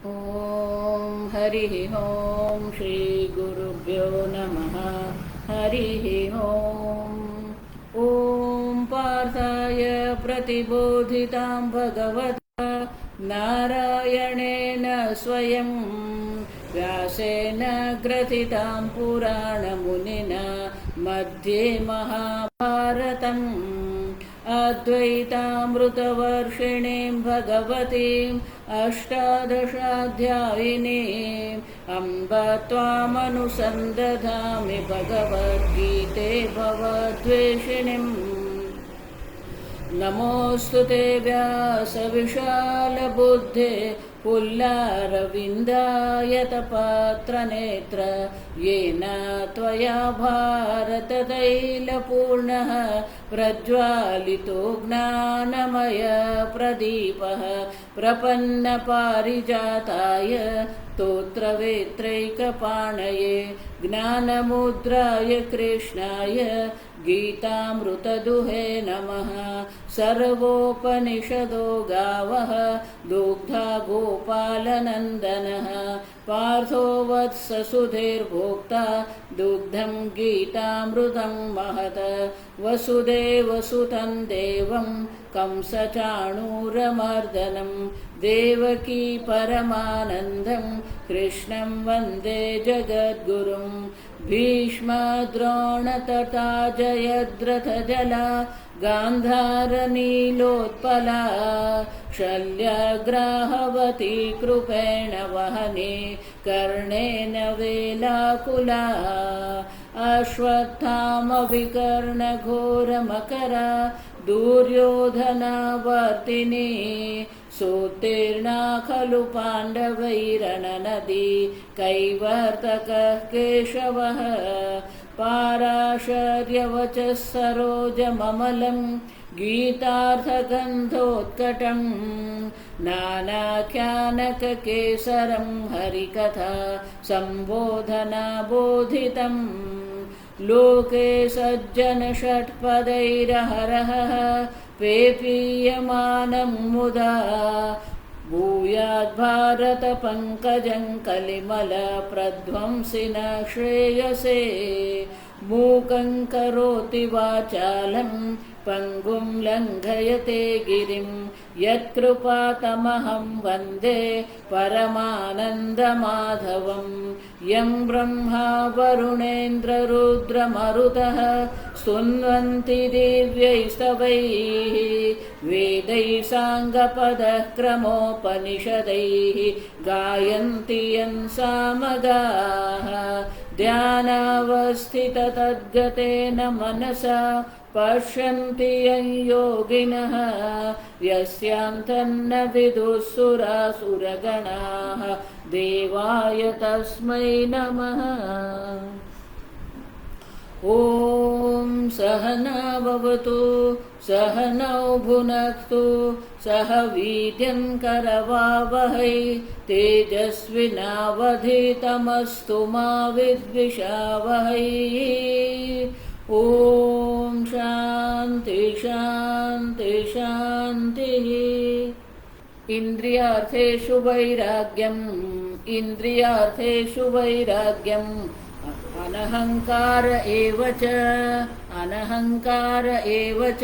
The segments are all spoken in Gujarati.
ॐ हरिः ॐ श्रीगुरुभ्यो नमः। हरिः ॐ। ॐ पार्थाय प्रतिबोधितां भगवता नारायणेन स्वयं व्यासेन ग्रथितां पुराणमुनिना मध्ये महाभारतम् अद्वैतामृतवर्षिणीं भगवतीम् अष्टादशाध्यायिनीम् अम्ब त्वामनुसन्दधामि भगवद्गीते भवद्वेषिणीम्। नमोऽस्तु ते व्यासविशालबुद्धे पुल्लारविन्दायतपात्रनेत्र येन त्वया भारततैलपूर्णः प्रज्वालितो ज्ञानमयप्रदीपः प्रपन्नपारिजाताय स्तोत्रवेत्रैकपाणये ज्ञानमुद्राय कृष्णाय गीतामृतदुहे नमः। सर्वोपनिषदो गावः दुग्धा गोपालनन्दनः पार्थो वत्ससुधीर्भोक्ता दुग्धं गीतामृतं महत्। वसुदेवसुतं देवं कंसचाणूरमर्दनं देवकी परमानन्दं कृष्णं वन्दे जगद्गुरुं। भीष्मद्रोणतटा जयद्रथजला गान्धारनीलोत्पला शल्यग्राहवती कृपेण वहने कर्णेन वेलाकुला। अश्वत्थामविकर्णघोरमकरा दुर्योधनावर्तिनी सोत्तीर्णा खलु पाण्डवैरणनदी कैवर्तकः केशवः। पाराशर्यवचः सरोजममलं गीतार्थगन्धोत्कटं नानाख्यानककेसरं हरिकथा सम्बोधनाबोधितं। लोके सज्जनषट्पदैरहरः पेपीयमानं मुदा भूयाद्भारतपङ्कजं कलिमलप्रध्वंसिन श्रेयसे। मूकं करोति वाचालं पङ्गुं लङ्घयते गिरिं यत्कृपातमहं वन्दे परमानन्दमाधवं। यं ब्रह्मा वरुणेन्द्ररुद्रमरुतः स्तुन्वन्ति दिव्यैस्तवैः वेदैः साङ्गपदः क्रमोपनिषदैः गायन्ति यं सामगाः। ध्यानावस्थिततद्गतेन मनसा पश्यन्ति यं योगिनः यस्यान्तन्न विदुःसुरासुरगणाः देवाय तस्मै नमः। ॐ सहना भवतु सहनौ भुनक्तु सह वीर्यं करवावहै तेजस्विनावधीतमस्तु मा विद्विषावहै। ॐ शान्ति शान्ति शान्तिः। इन्द्रियार्थेषु वैराग्यम् इन्द्रियार्थेषु वैराग्यम् अनहंकार एव च अनहंकार एव च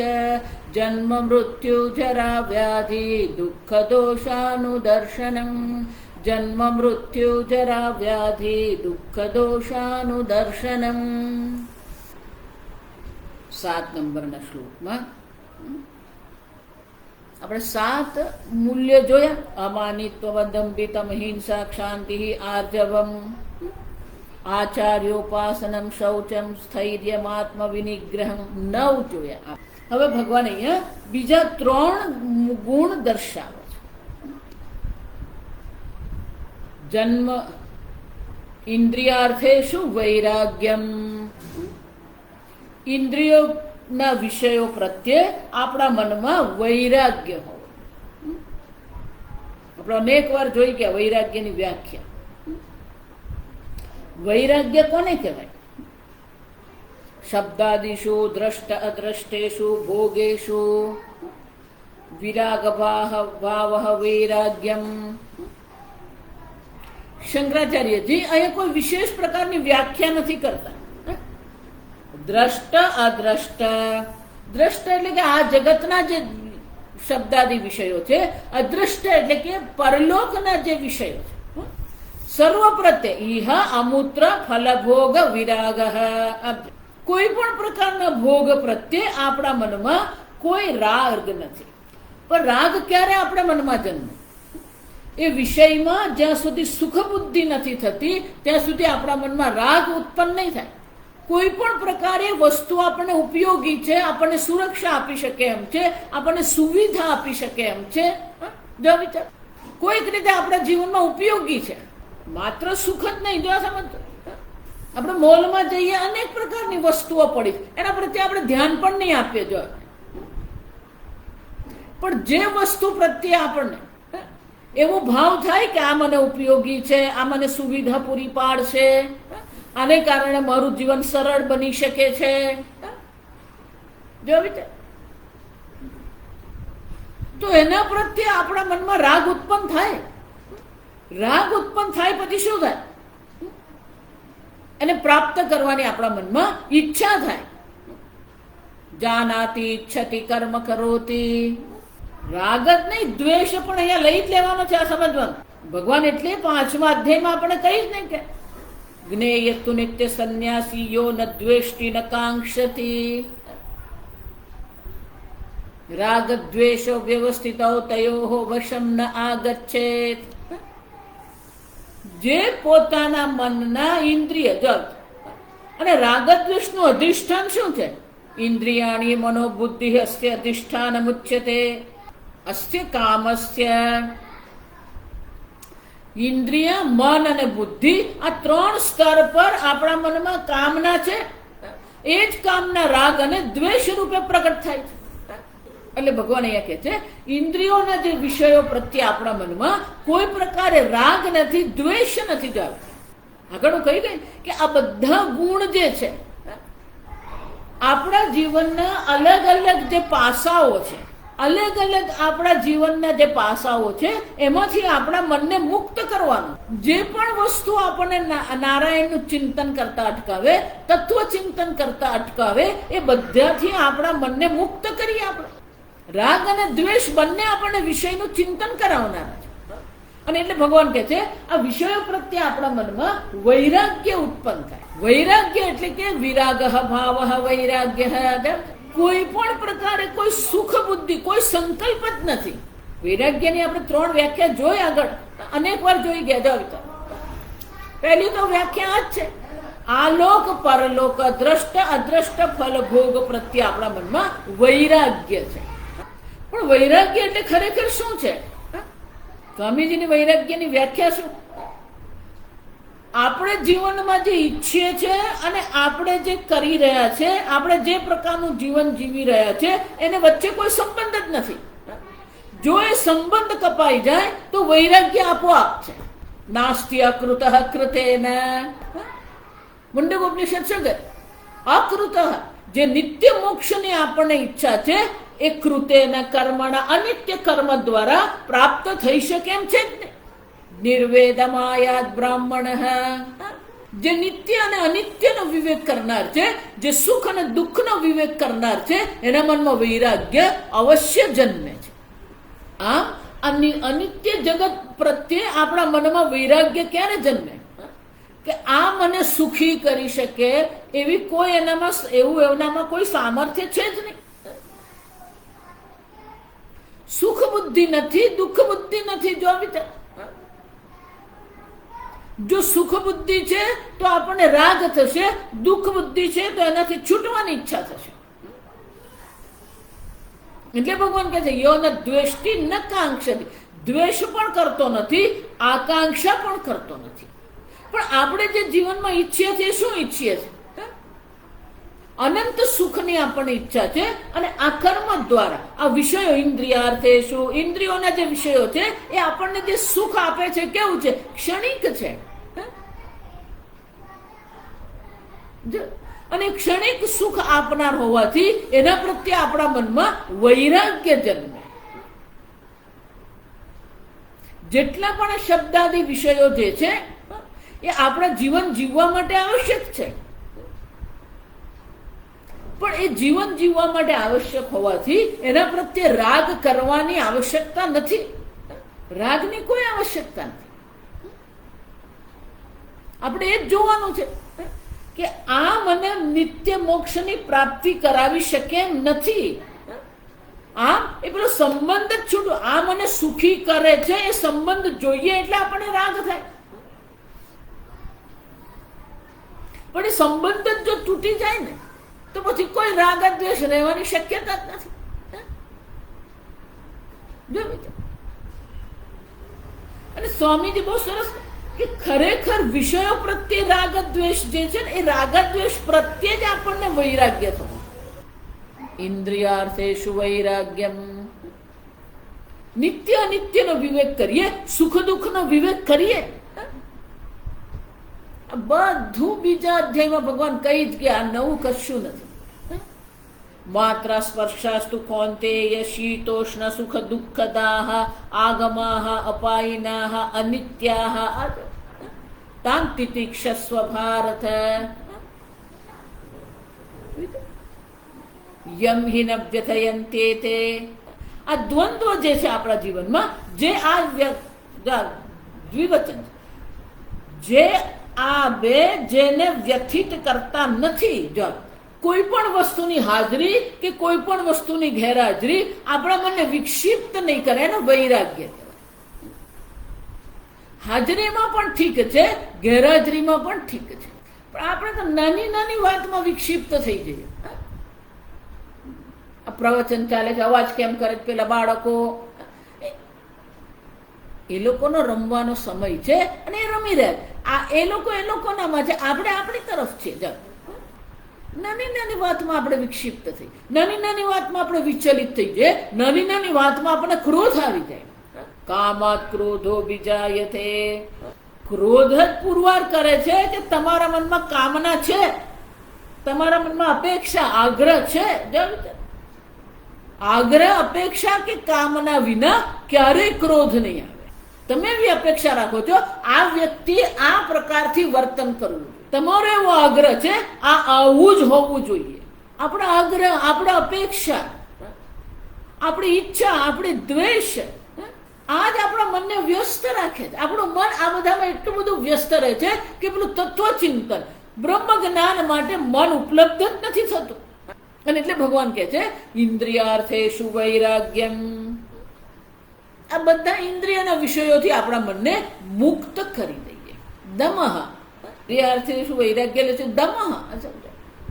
जन्म मृत्यु जरा व्याधि दुःखदोषानुदर्शनम् जन्म मृत्यु जरा व्याधि दुःखदोषानुदर्शनम्। 7 નંબરના શ્લોકમાં આપણે 7 મૂલ્ય જોયા. અમાનિત્વ દંભિતમ હિંસા ક્ષાંતિ આર્જવમ આચાર્યોપાસનમ શૌચમ સ્થૈર્યમાત્મ વિનિગ્રહમ 9 જોયા. હવે ભગવાન અહીંયા બીજા 3 ગુણ દર્શાવે છે. જન્મ ઇન્દ્રિયાર્થેષુ વૈરાગ્યમ ઇન્દ્રિયોના વિષયો પ્રત્યે આપણા મનમાં વૈરાગ્ય હોય. આપણે અનેક વાર જોઈ ગયા વૈરાગ્યની વ્યાખ્યા. વૈરાગ્ય કોને કહેવાય? शब्दादिषु दृष्ट अदृष्टेषु भोगेषु विराग भावः वैराग्यम् શંકરાચાર્યજી અહીંયા કોઈ વિશેષ પ્રકારની વ્યાખ્યા નથી કરતા. દ્રષ્ટ અદ્રષ્ટ, દ્રષ્ટ એટલે કે આ જગતના જે શબ્દાદી વિષયો છે, અદ્રષ્ટ એટલે કે પરલોકના જે વિષયો છે. સર્વ પ્રત્યે ઇહ અમૂત્ર ફલભોગ વિરાગ, કોઈ પણ પ્રકારના ભોગ પ્રત્યે આપણા મનમાં કોઈ રાગ નથી. પણ રાગ ક્યારે આપણા મનમાં જન્મે? એ વિષયમાં જ્યાં સુધી સુખ બુદ્ધિ નથી થતી ત્યાં સુધી આપણા મનમાં રાગ ઉત્પન્ન નહીં થાય. કોઈ પણ પ્રકારે વસ્તુ આપણને ઉપયોગી છે, આપણને સુરક્ષા આપી શકે એમ છે, આપણને સુવિધા આપી શકે એમ છે, જો વિચાર કોઈક રીતે આપણા જીવનમાં ઉપયોગી છે, માત્ર સુખ જ નહીં. જો સમજો, આપણે મોલમાં જઈએ, અનેક પ્રકારની વસ્તુઓ પડી, એના પ્રત્યે આપણે ધ્યાન પણ નહીં આપીએ. જો પણ જે વસ્તુ પ્રત્યે આપણને એવો ભાવ થાય કે આ મને ઉપયોગી છે, આ મને સુવિધા પૂરી પાડશે, આને કારણે મારું જીવન સરળ બની શકે છે, જો વિચાર, તો એના પ્રત્યે આપણા મનમાં રાગ ઉત્પન્ન થાય. રાગ ઉત્પન્ન થાય પછી શું થાય? એને પ્રાપ્ત કરવાની આપણા મનમાં ઈચ્છા થાય. જાનાતિ ઈચ્છતિ કર્મ કરોતિ. રાગ જ નહીં, દ્વેષ પણ અહીંયા લઈ જ લેવાનો છે. આ સમજવાનું. ભગવાન એટલે 5મા અધ્યાયમાં આપણે કહીશ ને કે જ્ઞેયતુ નિત્ય સંન્યાસી યો ન દ્વેષ્ટિ ન કાંક્ષતિ. રાગ દ્વેષો વ્યવસ્થિતો તયોઃ વશમ ન આગચ્છેત. જે પોતાના મનના ઇન્દ્રિય જલ અને રાગ દ્વેષનું અધિષ્ઠાન શું છે? ઇન્દ્રિયાણી મનોબુદ્ધિ અસ્ય અધિષ્ઠાન મુચ્યતે. અસ્ય કામસ્ય. ઇન્દ્રિય, મન અને બુદ્ધિ, આ 3 સ્તર પર આપણા મનમાં કામના છે. એ જ કામના રાગ અને દ્વેષ રૂપે પ્રગટ થાય છે. એટલે ભગવાન અહીંયા કહે છે ઇન્દ્રિયોના જે વિષયો પ્રત્યે આપણા મનમાં કોઈ પ્રકારે રાગ નથી, દ્વેષ નથી. જાવ આગળ હું કહી ગઈ કે આ બધા ગુણ જે છે આપણા જીવનના અલગ અલગ જે પાસાઓ છે, અલગ અલગ આપણા જીવનના જે પાસાઓ છે, એમાંથી આપણા મનને મુક્ત કરવાનું. જે પણ વસ્તુ આપણને નારાયણનું ચિંતન કરતા અટકાવે, તત્વ ચિંતન કરતા અટકાવે, એ બધાથી આપણા મનને મુક્ત કરીએ. આપણે રાગ અને દ્વેષ બંને આપણને વિષયનું ચિંતન કરાવનારા છે. અને એટલે ભગવાન કહે છે આ વિષયો પ્રત્યે આપણા મનમાં વૈરાગ્ય ઉત્પન્ન થાય. વૈરાગ્ય એટલે કે વિરાગ ભાવ વૈરાગ્ય. કોઈ પણ પ્રકારે કોઈ સુખ બુદ્ધિ, કોઈ સંકલ્પ જ નથી. વૈરાગ્યની આપણે 3 વ્યાખ્યા જોઈ, આગળ અનેક વાર જોઈ ગયા. જાવ, પહેલી તો વ્યાખ્યા જ છે આલોક પરલોક, દ્રષ્ટ અદ્રષ્ટ ફલ ભોગ પ્રત્યે આપણા મનમાં વૈરાગ્ય છે. પણ વૈરાગ્ય એટલે ખરેખર શું છે? સ્વામીજીની વૈરાગ્યની વ્યાખ્યા શું? આપણે જીવનમાં જે ઈચ્છીએ છીએ અને આપણે જે કરી રહ્યા છે, આપણે જે પ્રકારનું જીવન જીવી રહ્યા છે, એને વચ્ચે કોઈ સંબંધ જ નથી. જો એ સંબંધ કપાઈ જાય તો વૈરાગ્ય આપોઆપ છે. નાસ્તિ અકૃત કૃતેન. મુંડક ઉપનિષદ શું કહે? અકૃત, જે નિત્ય મોક્ષની આપણને ઈચ્છા છે એ કૃતેન કર્મણા, અનિત્ય કર્મ દ્વારા પ્રાપ્ત થઈ શકે એમ છે જ ને. નિર્વેદમાયાત બ્રાહ્મણ, જે નિત્ય અને અનિત્યનો વિવેક કરનાર છે, જે સુખ અને દુઃખનો વિવેક કરનાર છે, એના મનમાં વૈરાગ્ય અવશ્ય જન્મે છે. આમ અનિત્ય જગત પ્રત્યે આપણા મનમાં વૈરાગ્ય ક્યારે જન્મે? કે આ મને સુખી કરી શકે એવી કોઈ એનામાં કોઈ સામર્થ્ય છે જ નહીં. સુખ બુદ્ધિ નથી, દુઃખ બુદ્ધિ નથી. જો વિચાર, જો સુખ બુદ્ધિ છે તો આપણને રાગ થશે, દુઃખ બુદ્ધિ છે તો એનાથી છૂટવાની ઈચ્છા થશે. એટલે ભગવાન કહે છે યો ન દ્વેષ્ટિ ન કાંક્ષતિ. દ્વેષ પણ કરતો નથી, આકાંક્ષા પણ કરતો નથી. પણ આપણે જે જીવનમાં ઈચ્છીએ છીએ, શું ઈચ્છીએ છીએ? અનંત સુખની આપણને ઈચ્છા છે. અને આ કર્મ દ્વારા, આ વિષયો, ઇન્દ્રિયાર્થે શું, ઇન્દ્રિયોના જે વિષયો છે એ આપણને જે સુખ આપે છે, કેવું છે? ક્ષણિક છે. અને ક્ષણિક સુખ આપનાર હોવાથી એના પ્રત્યે આપણા મનમાં વૈરાગ્ય જન્મે. જેટલા પણ શબ્દાદી વિષયો જે છે એ આપણા જીવન જીવવા માટે આવશ્યક છે, પણ એ જીવન જીવવા માટે આવશ્યક હોવાથી એના પ્રત્યે રાગ કરવાની આવશ્યકતા નથી. રાગની કોઈ આવશ્યકતા નથી. આપણે એ જ જોવાનું છે કે આ મને નિત્ય મોક્ષની પ્રાપ્તિ કરાવી શકે એમ નથી. આ એ પેલો સંબંધ જ છૂટો, આ મને સુખી કરે છે એ સંબંધ જોઈએ એટલે આપણને રાગ થાય. પણ એ સંબંધ જ જો તૂટી જાય ને તો પછી કોઈ રાગ દ્વેષ રહેવાની શક્યતા જ નથી. જો અને સ્વામીજી બહુ સરસ કે ખરેખર વિષયો પ્રત્યે રાગ દ્વેષ જે છે ને એ રાગ દ્વેષ પ્રત્યે જ આપણને વૈરાગ્ય થવું. ઇન્દ્રિયાર્થેષુ વૈરાગ્યમ. નિત્ય અનિત્યનો વિવેક કરીએ, સુખ દુઃખનો વિવેક કરીએ. બધું બીજા અધ્યાયમાં ભગવાન કહી જ ગયા, નવું કશું નથી. માત્ર સ્પર્શાસ્તુ કૌંતેય શીતોષ્ણ સુખ દુઃખદાહ આગમાહ અપાયિનાહ અનિત્યાહ તાન તિતિક્ષસ્વ ભારત યમ હિ ન વ્યથયન્તે તે. આ દ્વંદ્વ જે છે આપણા જીવનમાં, જે આ દ્વિવચન, જે આ બે જેને વ્યથિત કરતા નથી. જો કોઈ પણ વસ્તુની હાજરી કે કોઈ પણ વસ્તુની ગેરહાજરી આપણા મનને વિક્ષિપ્ત નહીં કરે, એનો વૈરાગ્ય. હાજરીમાં પણ ઠીક છે, ગેરહાજરીમાં પણ ઠીક છે, પણ આપણે તો નાની નાની વાતમાં વિક્ષિપ્ત થઈ જઈએ. આ પ્રવચન ચાલે છે, અવાજ કેમ કરે છે પેલા બાળકો, એ લોકોનો રમવાનો સમય છે અને એ રમી રહ્યા. આ એ લોકોનામાં છે, આપણે આપણી તરફ છે. નાની નાની વાતમાં આપણે વિક્ષિપ્ત થઈ, નાની નાની વાતમાં આપણે વિચલિત થઈ જાય, નાની નાની વાતમાં આપણને ક્રોધ આવી જાય. કામાત ક્રોધો વિજાયતે. ક્રોધ જ પુરવાર કરે છે કે તમારા મનમાં કામના છે, તમારા મનમાં અપેક્ષા આગ્રહ છે. આગ્રહ અપેક્ષા કે કામના વિના ક્યારેય ક્રોધ નહીં આવે. તમે એવી અપેક્ષા રાખો છો આ વ્યક્તિ આ પ્રકારથી વર્તન કરવું, તમારો એવો આગ્રહ છે આ આવું જ હોવું જોઈએ. આપણા આગ્રહ, આપણા અપેક્ષા, આપણી ઈચ્છા, આપણી દ્વેષ આ જ આપણા મનને વ્યસ્ત રાખે છે. આપણું મન આ બધામાં એટલું બધું વ્યસ્ત રહે છે કે પેલું તત્વચિંતન, બ્રહ્મ જ્ઞાન માટે મન ઉપલબ્ધ જ નથી થતું. અને એટલે ભગવાન કહે છે ઇન્દ્રિયાર્થેષુ વૈરાગ્યમ. આ બધા ઇન્દ્રિયના વિષયોથી આપણા મનને મુક્ત કરી દઈએ. દમઃ. ઇન્દ્રિયાર્થેષુ વૈરાગ્ય એટલે છે દમઃ.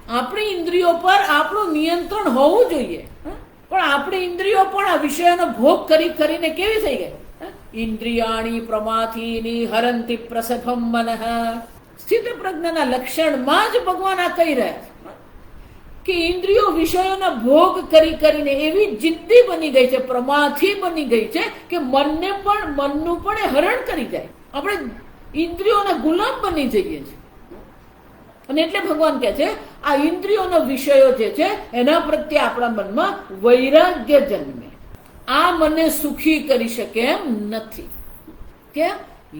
આપણી ઇન્દ્રિયો પર આપણું નિયંત્રણ હોવું જોઈએ, પણ આપણી ઇન્દ્રિયો પણ આ વિષયોનો ભોગ કરી કરીને કેવી થઈ ગઈ? ઇન્દ્રિયાણી પ્રમાથીની હરંતિ પ્રસભમ મનઃ. સ્થિત પ્રજ્ઞાના લક્ષણમાં જ ભગવાન આ કહી રહ્યા છે કે ઇન્દ્રિયો વિષયોના ભોગ કરી કરીને એવી જિદ્દી બની ગઈ છે, પ્રમાથી બની ગઈ છે કે મનનું પણ એ હરણ કરી જાય. આપણે ઇન્દ્રિયોના ગુલામ બની જઈએ છીએ. અને એટલે ભગવાન કહે છે આ ઇન્દ્રિયોના વિષયો જે છે એના પ્રત્યે આપણા મનમાં વૈરાગ્ય જન્મે. આ મને સુખી કરી શકે એમ નથી. કેમ?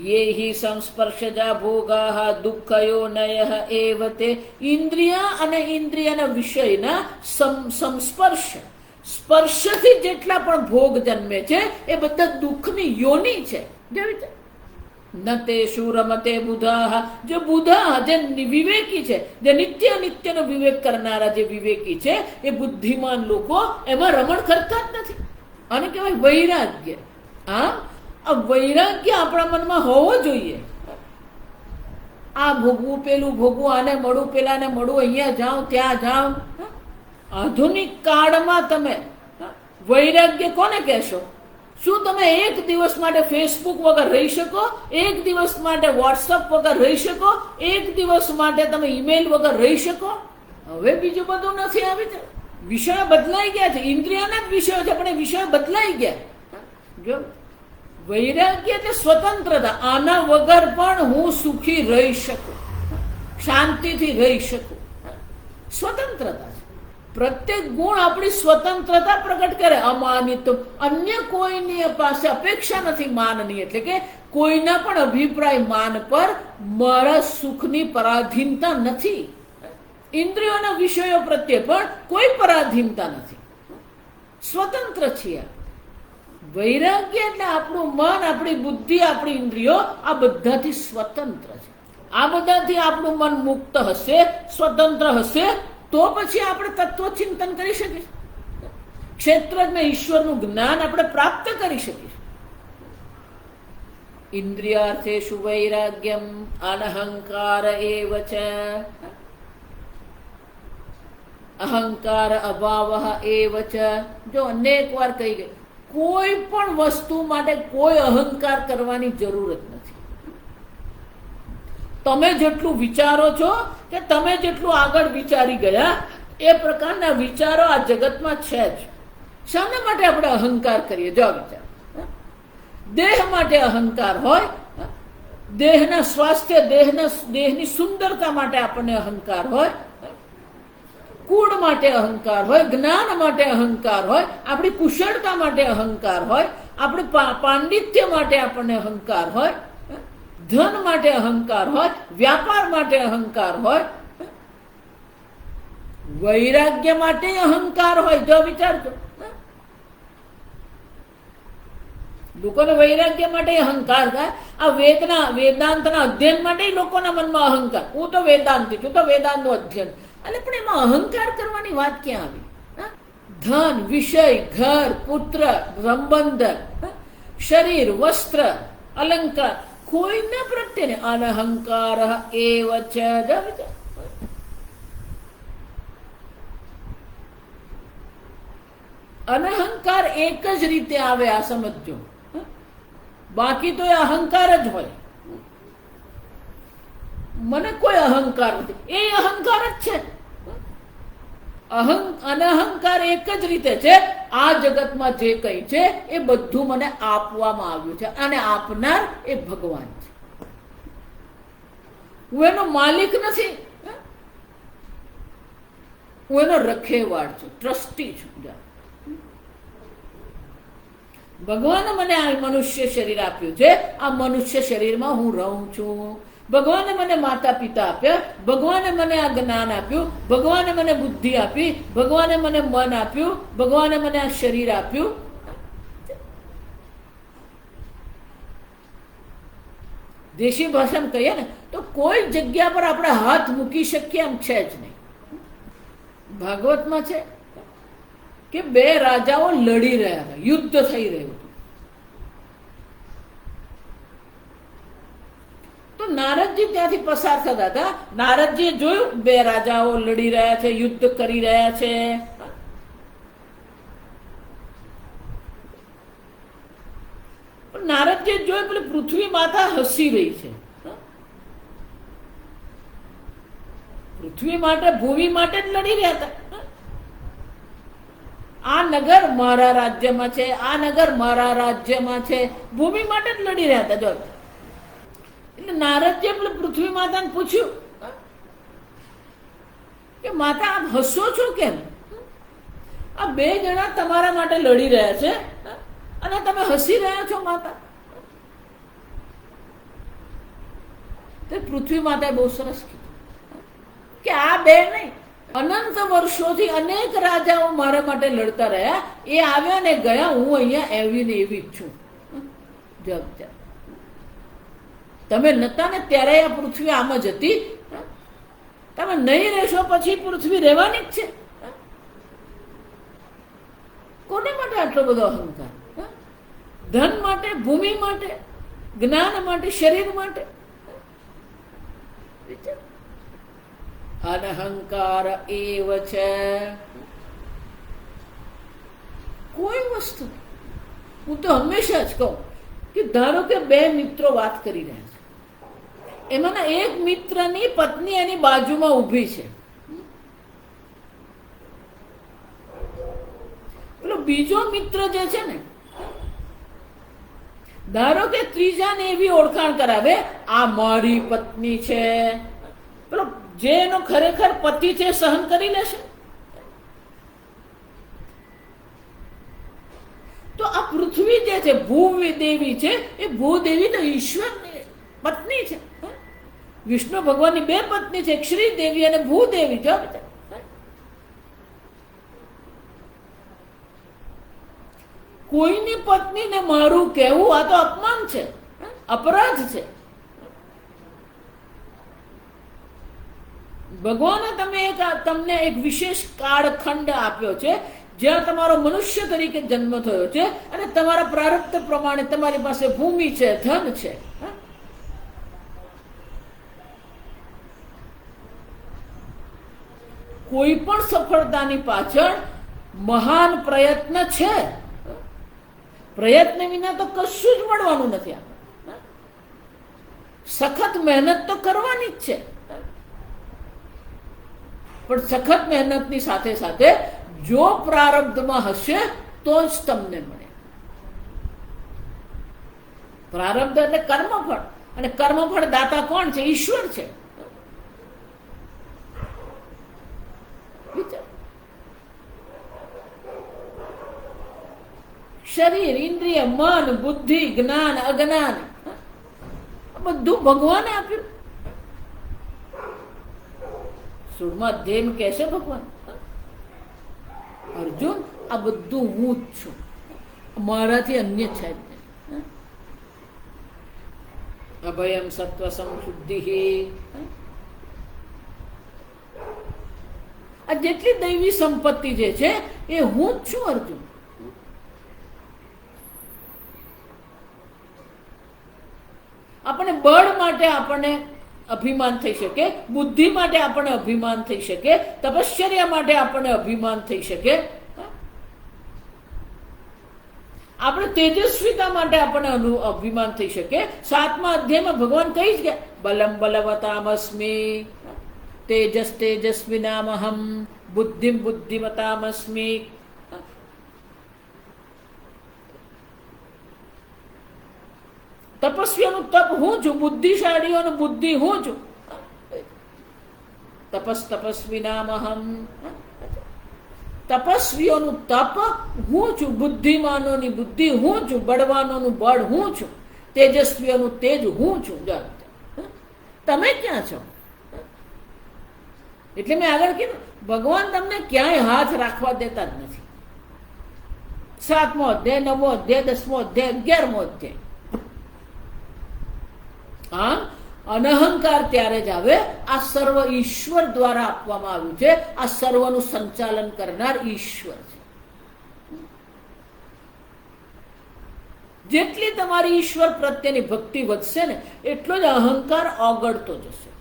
યેહિ સંસ્પર્શજા ભોગાહ દુઃખયોનયઃ એવ તે. ઇન્દ્રિય અને ઇન્દ્રિયના વિષયના સંસ્પર્શ, સ્પર્શથી જેટલા પણ ભોગ જન્મે છે એ બધા દુઃખની યોની છે. ન તેષુ રમતે બુધાહ. જે બુધાહ, જે વિવેકી છે, જે નિત્ય નિત્યનો વિવેક કરનારા જે વિવેકી છે એ બુદ્ધિમાન લોકો એમાં રમણ કરતા જ નથી. આને કહેવાય વૈરાગ્ય. આ વૈરાગ્ય આપણા મનમાં હોવો જોઈએ. આ ભોગવું, પેલું ભોગવું, આને મળું, પેલાને મળું, અહીંયા જાઉં, ત્યાં જાઉં. આધુનિક કાળમાં તમે વૈરાગ્ય કોને કહેશો? શું તમે એક દિવસ માટે ફેસબુક વગર રહી શકો? એક દિવસ માટે વોટ્સઅપ વગર રહી શકો? એક દિવસ માટે તમે ઈમેલ વગર રહી શકો? હવે બીજું બધું નથી. આવી છે વિષય બદલાઈ ગયા છે, ઇન્દ્રિયના જ વિષયો છે પણ એ વિષય બદલાઈ ગયા. જો વૈરાગ્ય એટલે સ્વતંત્રતા. આના વગર પણ હું સુખી રહી શકું, શાંતિથી રહી શકું. સ્વતંત્રતા છે. પ્રત્યેક ગુણ આપણી સ્વતંત્રતા પ્રગટ કરે. અમાનિત, અન્ય કોઈની પાસે અપેક્ષા નથી માનની, એટલે કે કોઈના પણ અભિપ્રાય માન પર મારા સુખની પરાધીનતા નથી. ઇન્દ્રિયોના વિષયો પ્રત્યે પણ કોઈ પરાધીનતા નથી, સ્વતંત્ર છીએ. વૈરાગ્ય એટલે આપણું મન, આપણી બુદ્ધિ, આપણી ઇન્દ્રિયો આ બધાથી સ્વતંત્ર છે. આ બધાથી આપણું મન મુક્ત હશે, સ્વતંત્ર હશે, તો પછી આપણે તત્વચિંતન કરી શકીશું. ક્ષેત્રજ્ઞ ઈશ્વરનું જ્ઞાન આપણે પ્રાપ્ત કરી શકીશું. ઇન્દ્રિયાર્થેષુ વૈરાગ્યમ અનહંકાર એવ ચ, અહંકાર અભાવ એવ ચ. જો અનેક વાર કહી ગઈ, કોઈ પણ વસ્તુ માટે કોઈ અહંકાર કરવાની જરૂર જ નથી. તમે જેટલું વિચારો છો કે તમે જેટલું આગળ વિચારી ગયા એ પ્રકારના વિચારો આ જગતમાં છે જ. શાના માટે આપણે અહંકાર કરીએ? જો વિચાર, દેહ માટે અહંકાર હોય, દેહના સ્વાસ્થ્ય, દેહની સુંદરતા માટે આપણને અહંકાર હોય, કુળ માટે અહંકાર હોય, જ્ઞાન માટે અહંકાર હોય, આપણી કુશળતા માટે અહંકાર હોય, આપણી પાંડિત્ય માટે આપણને અહંકાર હોય, ધન માટે અહંકાર હોય, વ્યાપાર માટે અહંકાર હોય, વૈરાગ્ય માટે અહંકાર હોય. જો વિચારજો, લોકોને વૈરાગ્ય માટે અહંકાર થાય. આ વેદાંતના અધ્યયન માટે લોકોના મનમાં અહંકાર. હું તો વેદાંતી છું, તો વેદાંતનું અધ્યયન. એટલે પણ એમાં અહંકાર કરવાની વાત ક્યાં આવી? ધન, વિષય, ઘર, પુત્ર, સંબંધ, શરીર, વસ્ત્ર, અલંકાર, કોઈના પ્રત્યે અનહંકાર એવ ચ. અનહંકાર એક જ રીતે આવે, આ સમજો. બાકી તો એ અહંકાર જ હોય. મને કોઈ અહંકાર નથી, એ અહંકાર જ છે. અનહંકાર એક જ રીતે છે. આ જગતમાં જે કંઈ છે એ બધું મને આપવામાં આવ્યું છે, અને આપનાર એ ભગવાન છે. હું એનો માલિક નથી, હું એનો રખેવાળ છું, ટ્રસ્ટી છું. ભગવાને મને આ મનુષ્ય શરીર આપ્યું છે. આ મનુષ્ય શરીરમાં હું રહું છું. ભગવાને મને માતા પિતા આપ્યા, ભગવાને મને આ જ્ઞાન આપ્યું, ભગવાને મને બુદ્ધિ આપી, ભગવાને મને મન આપ્યું, ભગવાને મને આ શરીર આપ્યું. દેશી ભાષામાં કહીએ ને તો કોઈ જગ્યા પર આપણે હાથ મૂકી શકીએ એમ છે જ નહીં. ભાગવતમાં છે કે બે રાજાઓ લડી રહ્યા હતા, યુદ્ધ થઈ રહ્યું હતું. તો નારદજી ત્યાંથી પસાર થતા હતા. નારદજીએ જોયું બે રાજાઓ લડી રહ્યા છે, યુદ્ધ કરી રહ્યા છે. નારદજીએ જોયું પેલી પૃથ્વી માતા હસી રહી છે. પૃથ્વી માટે, ભૂમિ માટે જ લડી રહ્યા હતા. આ નગર મારા રાજ્યમાં છે, આ નગર મારા રાજ્યમાં છે, ભૂમિ માટે જ લડી રહ્યા હતા. જો એટલે નારદજીએ પૃથ્વી માતાને પૂછ્યું કે માતા આપ હસો છો કેમ? આ બે જણા તમારા માટે લડી રહ્યા છે અને તમે હસી રહ્યા છો માતા. તો પૃથ્વી માતાએ બહુ સરસ કીધું કે આ બે નહીં, અનંત વર્ષોથી અનેક રાજાઓ મારા માટે લડતા રહ્યા. એ આવ્યા ને ગયા, હું અહીંયા એવી ને એવી જ છું. તમે નતા ને ત્યારે આ પૃથ્વી આમ જ હતી. તમે નહીં રહેશો પછી પૃથ્વી રહેવાની જ છે. કોને માટે આટલો બધો અહંકાર? ધન માટે, ભૂમિ માટે, જ્ઞાન માટે, શરીર માટે. અનહંકાર એવ છે. કોઈ વસ્તુ, હું તો હંમેશા જ કહું કે ધારો કે બે મિત્રો વાત કરી રહ્યા છે, એમાંના એક મિત્રની પત્ની એની બાજુમાં ઊભી છે, પેલો બીજો મિત્ર જે છે ને, ધારો કે ત્રીજાને એવી ઓળખાણ કરાવે, આ મારી પત્ની છે. પેલો જે એનો ખરેખર પતિ છે સહન કરી લેશે? છે ભૂદેવી છે, એ ભૂદેવી તો ઈશ્વરની પત્ની છે. વિષ્ણુ ભગવાનની બે પત્ની છે, શ્રીદેવી અને ભૂદેવી. જો કોઈની પત્નીને મારું કહેવું આ તો અપમાન છે, અપરાધ છે. ભગવાને તમને એક વિશેષ કાળખંડ આપ્યો છે જ્યાં તમારો મનુષ્ય તરીકે જન્મ થયો છે અને તમારા પ્રારબ્ધ પ્રમાણે તમારી પાસે ભૂમિ છે, ધન છે. કોઈ પણ સફળતાની પાછળ મહાન પ્રયત્ન છે. પ્રયત્ન વિના તો કશું જ મળવાનું નથી. સખત મહેનત તો કરવાની જ છે, પણ સખત મહેનતની સાથે સાથે જો પ્રારબ્ધમાં હશે તો જ તમને મળે. પ્રારબ્ધ એટલે કર્મફળ, અને કર્મફળ દાતા કોણ છે? ઈશ્વર છે. શરીર, ઇન્દ્રિય, મન, બુદ્ધિ, જ્ઞાન, અજ્ઞાન બધું ભગવાને આપ્યું. 16મા અધ્યાય કહેશે ભગવાન, અર્જુન આ બધું હું જ છું, મારાથી અન્ય છે જ નહીં. અભયમ સત્વ સંશુદ્ધિ. આ જેટલી દૈવી સંપત્તિ જે છે એ હું જ છું અર્જુન. આપણે બળ માટે આપણને અભિમાન થઈ શકે, બુદ્ધિ માટે આપણને અભિમાન થઈ શકે, તપશ્ચર્યા માટે આપણને અભિમાન થઈ શકે, આપણે તેજસ્વીતા માટે આપણને અભિમાન થઈ શકે. 7મા અધ્યાયમાં ભગવાન કહી જ ગયા, બલમ બલવતામસ્મી, તેજસ તેજસ્વિનામહમ, બુદ્ધિમ બુદ્ધિમતામસ્મી. તપસ્વીઓનું તપ હું છું, બુદ્ધિશાળીઓનું બુદ્ધિ હું છું. તપસ્વિનામહમ. તપસ્વીઓનું તપ હું છું, બુદ્ધિમાનોની બુદ્ધિ હું છું, બળવાનોનું બળ હું છું, તેજસ્વીઓનું તેજ હું છું. તમે ક્યાં છો? એટલે મેં આગળ કીધું, ભગવાન તમને ક્યાંય હાથ રાખવા દેતા જ નથી. 7મો અધ્યાય, 9મો અધ્યાય, 10મો અધ્યાય, 11મો અધ્યાય. આમ અનહંકાર ત્યારે જ આવે. આ સર્વ ઈશ્વર દ્વારા આપવામાં આવ્યું છે. આ સર્વનું સંચાલન કરનાર ઈશ્વર છે. જેટલી તમારી ઈશ્વર પ્રત્યેની ભક્તિ વધશે ને એટલો જ અહંકાર ઓગળતો જશે.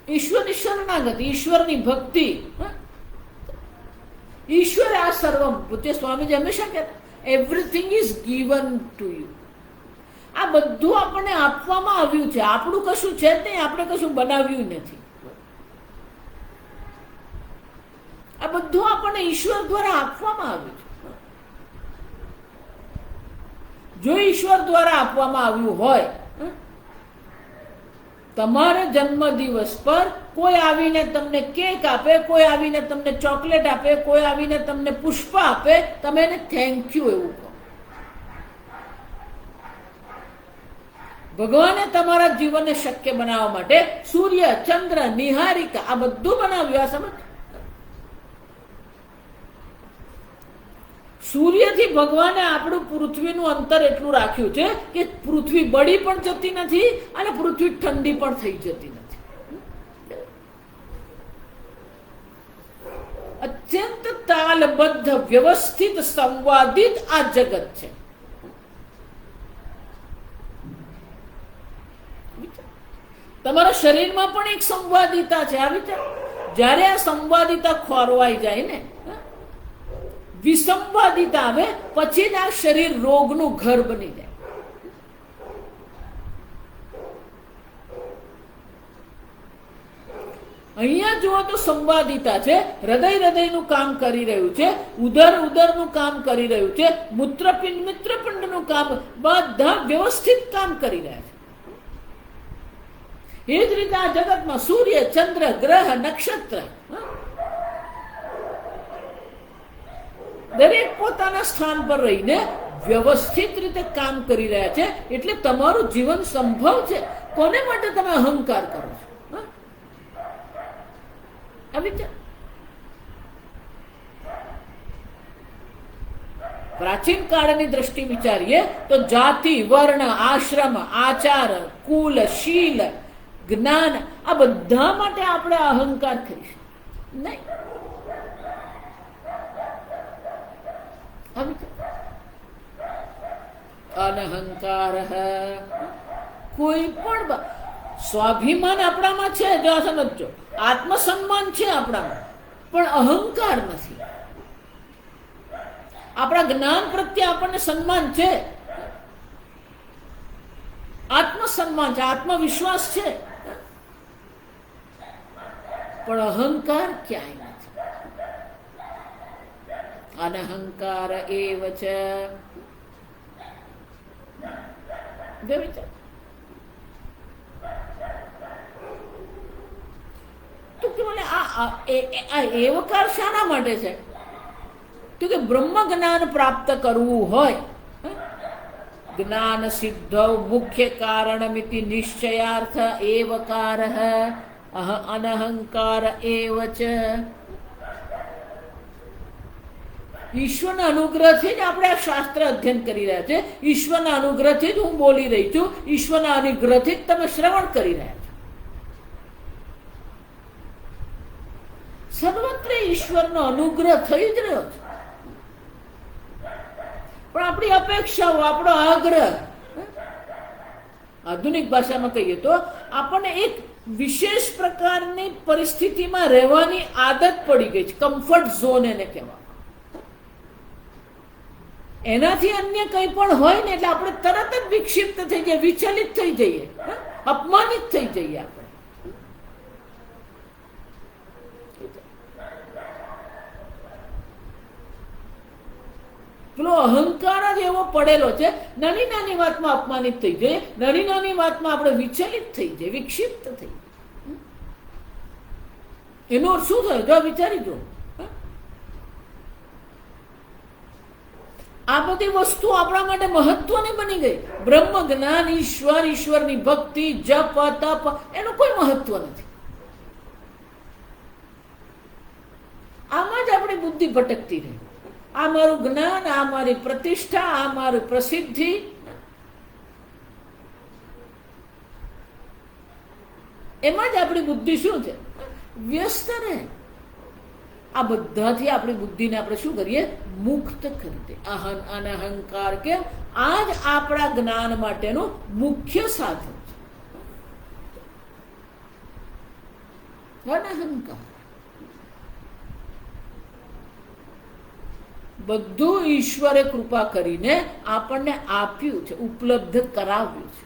ઈશ્વરની શરણાગતિ, ઈશ્વરની ભક્તિ. ઈશ્વરે આ સર્વ, પૂજ્ય સ્વામીજી હંમેશા કહેતા, everything is given to you. આ બધું આપણને આપવામાં આવ્યું છે. આપણું કશું છે જ નહીં, આપણે કશું બનાવ્યું નથી. આ બધું આપણને ઈશ્વર દ્વારા આપવામાં આવ્યું છે. જો ઈશ્વર દ્વારા આપવામાં આવ્યું હોય, તમારે જન્મ દિવસ પર કોઈ આવીને તમને કેક આપે, કોઈ આવીને તમને ચોકલેટ આપે, કોઈ આવીને તમને પુષ્પ આપે, તમે એને થેન્ક યુ એવું કહો. ભગવાને તમારા જીવનને શક્ય બનાવવા માટે સૂર્ય, ચંદ્ર, નિહારિકા આ બધું બનાવ્યું. આ સમજ, સૂર્યથી ભગવાને આપણું પૃથ્વીનું અંતર એટલું રાખ્યું છે કે પૃથ્વી બળી પણ જતી નથી અને પૃથ્વી ઠંડી પણ થઈ જતી નથી. અત્યંત તાલબદ્ધ, વ્યવસ્થિત, સંવાદિત આ જગત છે. તમારા શરીરમાં પણ એક સંવાદિતા છે. આ વિચાર, જ્યારે આ સંવાદિતા ખોરવાઈ જાય ને, વિસંવાદિતા આવે, પછી જ આ શરીર રોગનું ઘર બની જાય. અહીંયા જુઓ તો સંવાદિતા છે. હૃદય હૃદયનું કામ કરી રહ્યું છે, ઉદર ઉદરનું કામ કરી રહ્યું છે, મૂત્રપિંડ મિત્રપિંડનું કામ, બધા વ્યવસ્થિત કામ કરી રહ્યા છે. એ જ રીતે આ જગતમાં સૂર્ય, ચંદ્ર, ગ્રહ, નક્ષત્ર દરેક પોતાના સ્થાન પર રહીને વ્યવસ્થિત રીતે કામ કરી રહ્યા છે, એટલે તમારું જીવન સંભવ છે. કોને માટે તમે અહંકાર કરો છો? આ વિચાર. પ્રાચીન કાળની દ્રષ્ટિ વિચારીએ તો જાતિ, વર્ણ, આશ્રમ, આચાર, કુલ, શીલ, જ્ઞાન, આ બધા માટે આપણે અહંકાર કરીશું નહીં. અનહંકાર. કોઈ પણ સ્વાભિમાન આપણામાં છે, જો સમજો, આત્મસન્માન છે આપણામાં, પણ અહંકાર નથી. આપણા જ્ઞાન પ્રત્યે આપણને સન્માન છે, આત્મસન્માન છે, આત્મવિશ્વાસ છે, પણ અહંકાર ક્યાંય નથી. અનહંકાર એવ છે. તો કે મને આ એવકાર શાના માટે છે? તો કે બ્રહ્મ જ્ઞાન પ્રાપ્ત કરવું હોય, જ્ઞાન સિદ્ધ મુખ્ય કારણમિતિ નિશ્ચયાર્થ એવકાર અનહંકાર એવ છે. ઈશ્વરના અનુગ્રહથી જ આપણે આ શાસ્ત્ર અધ્યયન કરી રહ્યા છે. ઈશ્વરના અનુગ્રહથી જ હું બોલી રહી છું. ઈશ્વરના અનુગ્રહથી જ તમે શ્રવણ કરી રહ્યા છો. સર્વત્ર ઈશ્વરનો અનુગ્રહ થઈ જ રહ્યો છે. પણ આપણી અપેક્ષાઓ, આપણો આગ્રહ, આધુનિક ભાષામાં કહીએ તો આપણને એક વિશેષ પ્રકારની પરિસ્થિતિમાં રહેવાની આદત પડી ગઈ છે. કમ્ફર્ટ ઝોન એને કહેવાય. એનાથી અન્ય કંઈ પણ હોય ને એટલે આપણે તરત જ વિક્ષિપ્ત થઈ જઈએ, વિચલિત થઈ જઈએ, અપમાનિત થઈ જઈએ. આપણે પેલો અહંકાર જ એવો પડેલો છે, નાની નાની વાતમાં અપમાનિત થઈ જાય, નાની નાની વાતમાં આપણે વિચલિત થઈ જાય, વિક્ષિપ્ત થઈ જાય. એનો અર્થ શું થયો? જો વિચારી જો. આ બધી વસ્તુ આપણા માટે મહત્વની બની ગઈ. બ્રહ્મ જ્ઞાન, ઈશ્વર, ઈશ્વરની ભક્તિ, જપ, તપ, એનું કોઈ મહત્વ નથી. આમાં જ આપણી બુદ્ધિ ભટકતી રહી. આ મારું જ્ઞાન, આ મારી પ્રતિષ્ઠા, આ મારી પ્રસિદ્ધિ, એમાં જ આપણી બુદ્ધિ શું છે? વ્યસ્ત રહે. આ બધાથી આપણી બુદ્ધિને આપણે શું કરીએ? મુક્ત કરી દે. અનહંકાર કે આ જ આપણા જ્ઞાન માટેનું મુખ્ય સાધન છે. અનહંકાર. બધું ઈશ્વરે કૃપા કરીને આપણને આપ્યું છે, ઉપલબ્ધ કરાવ્યું છે.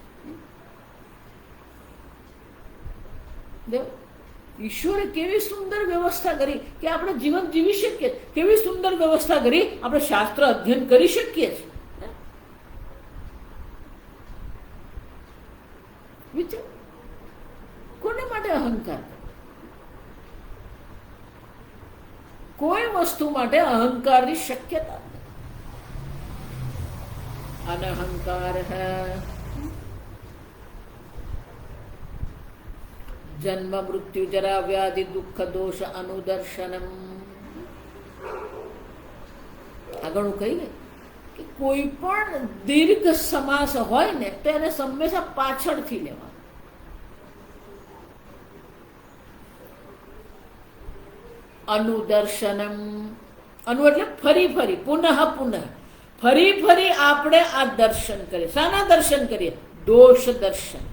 ઈશ્વરે કેવી સુંદર વ્યવસ્થા કરી કે આપણે જીવન જીવી શકીએ. કેવી સુંદર વ્યવસ્થા કરી આપણે શાસ્ત્ર અધ્યયન કરી શકીએ છીએ. વિચાર, કોને માટે અહંકાર? કોઈ વસ્તુ માટે અહંકારની શક્યતા નથી. અનહંકાર જન્મ મૃત્યુ જરા વ્યાધિ દુઃખ દોષ અનુદર્શનમ. આગળ કહીએ કે કોઈ પણ દીર્ઘ સમાસ હોય ને તો એને હંમેશા પાછળથી લેવા. અનુદર્શનમ. અનુ એટલે ફરી ફરી, પુનઃ પુનઃ, ફરી ફરી આપણે આ દર્શન કરીએ. શાના દર્શન કરીએ? દોષ દર્શન.